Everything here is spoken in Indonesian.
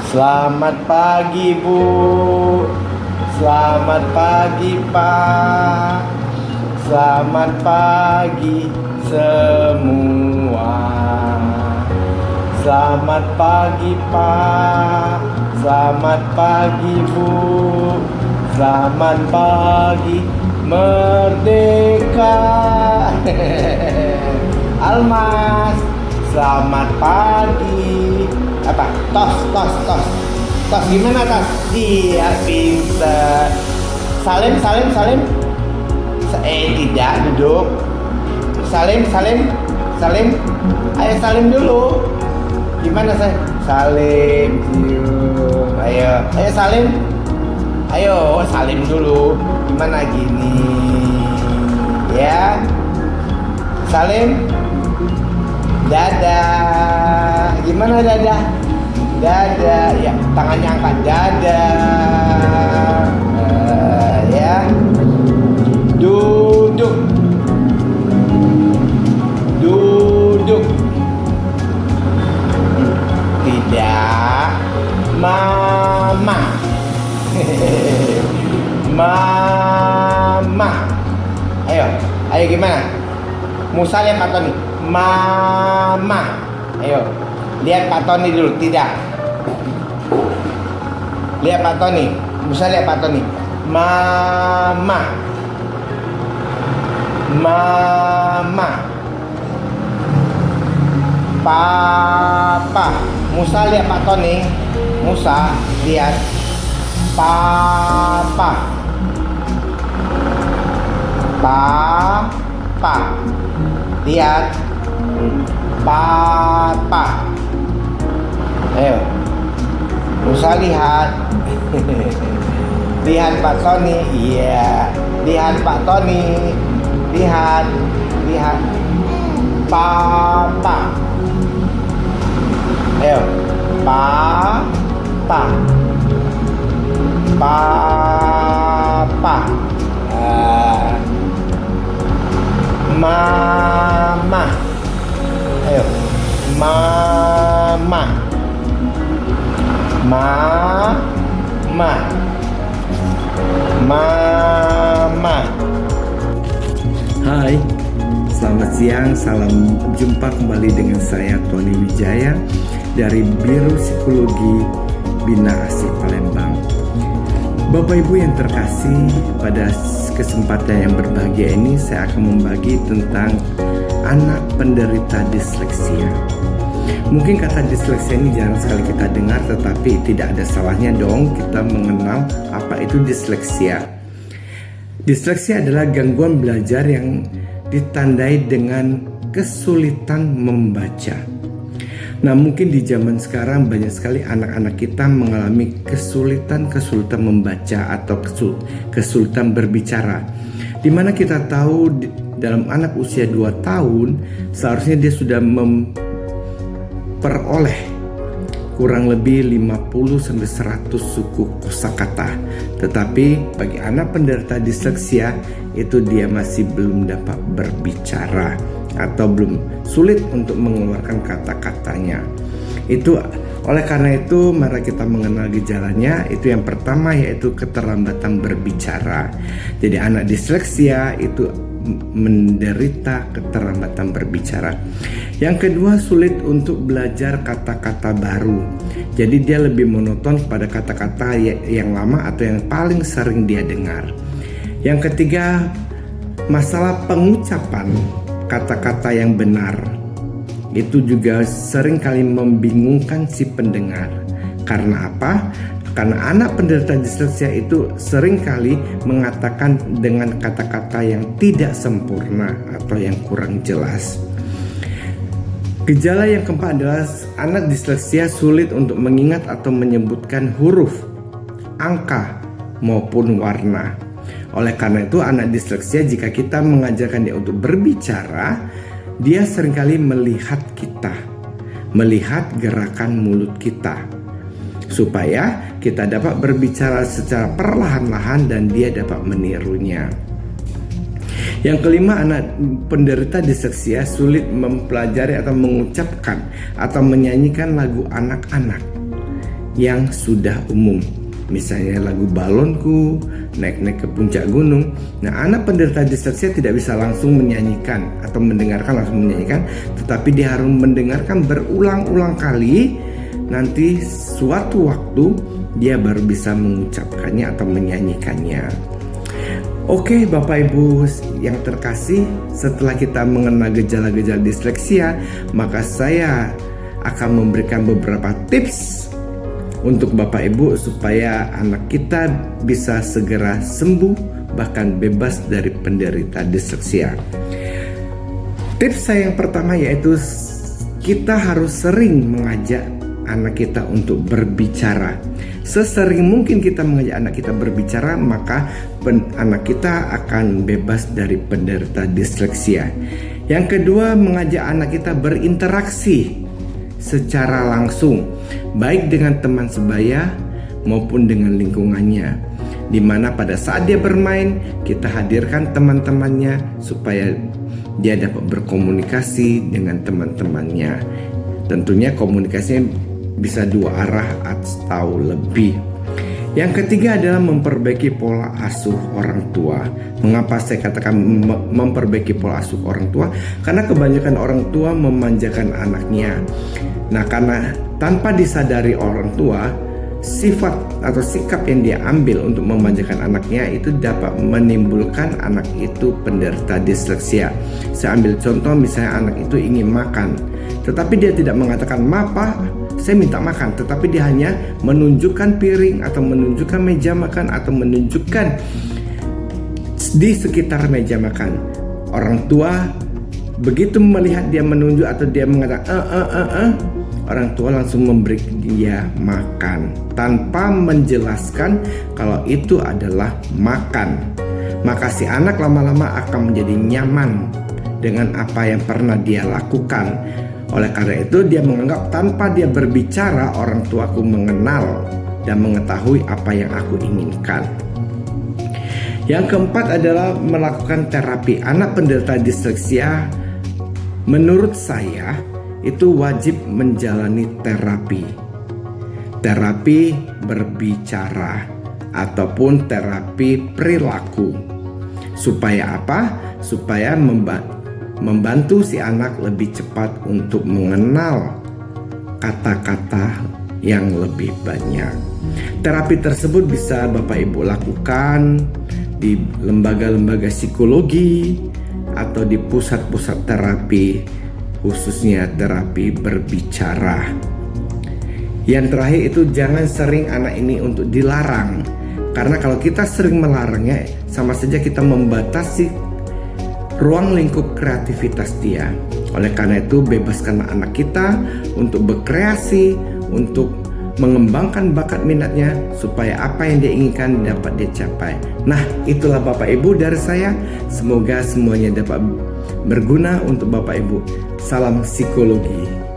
Selamat pagi Bu, selamat pagi Pak, selamat pagi semua. Selamat pagi Pak, selamat pagi Bu, selamat pagi Merdeka. Almas, selamat pagi. Apa? Tos gimana tos? Iya pinter. Salim. Tidak duduk. Salim. Ayo salim dulu. Gimana saya? Salim, cium. Ayo salim. Ayo salim dulu. Gimana gini? Ya. Salim. Dadah. Gimana dadah? Dadah. Ya, tangannya angkat. Dadah. Ya. Duduk. Tidak. Mama. Mama. Ayo gimana? Musa lihat Pak Tony. Mama. Ayo. Lihat Pak Tony dulu. Tidak. Lihat Pak Tony. Musa lihat Pak Tony. Mama. Papa. Musa lihat Pak Tony. Musa lihat. Papa. Lihat. Papa. Ayo. Musa lihat. Lihat Pak Tony. Iya. Lihat Pak Tony. Lihat. Papa. Ayo. Papa. Mama. Ayo. Mama. Hai, selamat siang, salam jumpa kembali dengan saya Tony Wijaya dari Biro Psikologi Bina Asih Palembang. Bapak Ibu yang terkasih, pada kesempatan yang berbahagia ini saya akan membagi tentang anak penderita disleksia. Mungkin kata disleksia ini jarang sekali kita dengar, tetapi tidak ada salahnya dong kita mengenal apa itu disleksia. Disleksia adalah gangguan belajar yang ditandai dengan kesulitan membaca. Nah, mungkin di zaman sekarang banyak sekali anak-anak kita mengalami kesulitan membaca atau kesulitan berbicara. Dimana kita tahu dalam anak usia 2 tahun seharusnya dia sudah memperoleh kurang lebih 50-100 suku kosakata. Tetapi bagi anak penderita disleksia itu dia masih belum dapat berbicara atau belum sulit untuk mengeluarkan kata-katanya. Oleh karena itu mari kita mengenal gejalanya. Itu yang pertama, yaitu keterlambatan berbicara. Jadi anak disleksia itu menderita keterlambatan berbicara. Yang kedua, sulit untuk belajar kata-kata baru. Jadi dia lebih monoton pada kata-kata yang lama atau yang paling sering dia dengar. Yang ketiga, masalah pengucapan kata-kata yang benar. Itu juga sering kali membingungkan si pendengar. Karena apa? Karena anak penderita disleksia itu sering kali mengatakan dengan kata-kata yang tidak sempurna atau yang kurang jelas. Gejala yang keempat adalah anak disleksia sulit untuk mengingat atau menyebutkan huruf, angka, maupun warna. Oleh karena itu anak disleksia, jika kita mengajarkan dia untuk berbicara, dia seringkali melihat kita, melihat gerakan mulut kita, supaya kita dapat berbicara secara perlahan-lahan dan dia dapat menirunya. Yang kelima, anak penderita disleksia sulit mempelajari atau mengucapkan atau menyanyikan lagu anak-anak. yang sudah umum. Misalnya lagu Balonku, Naik-naik ke puncak gunung. Nah, anak penderita disleksia tidak bisa langsung menyanyikan atau mendengarkan langsung menyanyikan, tetapi dia harus mendengarkan berulang-ulang kali. Nanti suatu waktu dia baru bisa mengucapkannya atau menyanyikannya. Oke Bapak Ibu yang terkasih, setelah kita mengenal gejala-gejala disleksia, maka saya akan memberikan beberapa tips untuk Bapak Ibu supaya anak kita bisa segera sembuh bahkan bebas dari penderita disleksia. Tips saya yang pertama yaitu kita harus sering mengajak anak kita untuk berbicara. Sesering mungkin kita mengajak anak kita berbicara, maka anak kita akan bebas dari penderita disleksia. Yang kedua, mengajak anak kita berinteraksi secara langsung, baik dengan teman sebaya maupun dengan lingkungannya, di mana pada saat dia bermain kita hadirkan teman-temannya supaya dia dapat berkomunikasi dengan teman-temannya. Tentunya komunikasinya bisa dua arah atau lebih. Yang ketiga adalah memperbaiki pola asuh orang tua. Mengapa saya katakan memperbaiki pola asuh orang tua? Karena kebanyakan orang tua memanjakan anaknya. Nah, karena tanpa disadari orang tua, sifat atau sikap yang dia ambil untuk memanjakan anaknya itu dapat menimbulkan anak itu penderita disleksia. Saya ambil contoh, misalnya anak itu ingin makan, tetapi dia tidak mengatakan, "Ma, Pak, saya minta makan," tetapi dia hanya menunjukkan piring atau menunjukkan meja makan atau menunjukkan di sekitar meja makan. Orang tua begitu melihat dia menunjuk atau dia mengatakan orang tua langsung memberi dia makan tanpa menjelaskan kalau itu adalah makan. Maka si anak lama-lama akan menjadi nyaman dengan apa yang pernah dia lakukan. Oleh karena itu dia menganggap tanpa dia berbicara, orang tuaku mengenal dan mengetahui apa yang aku inginkan. Yang keempat adalah melakukan terapi. Anak penderita disleksia menurut saya itu wajib menjalani terapi. Terapi berbicara ataupun terapi perilaku. Supaya apa? Supaya membantu si anak lebih cepat untuk mengenal kata-kata yang lebih banyak. Terapi tersebut bisa Bapak Ibu lakukan di lembaga-lembaga psikologi atau di pusat-pusat terapi, khususnya terapi berbicara. Yang terakhir itu jangan sering anak ini untuk dilarang. Karena kalau kita sering melarangnya, sama saja kita membatasi ruang lingkup kreativitas dia. Oleh karena itu bebaskan anak kita untuk berkreasi, untuk mengembangkan bakat minatnya supaya apa yang dia inginkan dapat dia capai. Nah, itulah Bapak Ibu dari saya. Semoga semuanya dapat berguna untuk Bapak Ibu. Salam psikologi.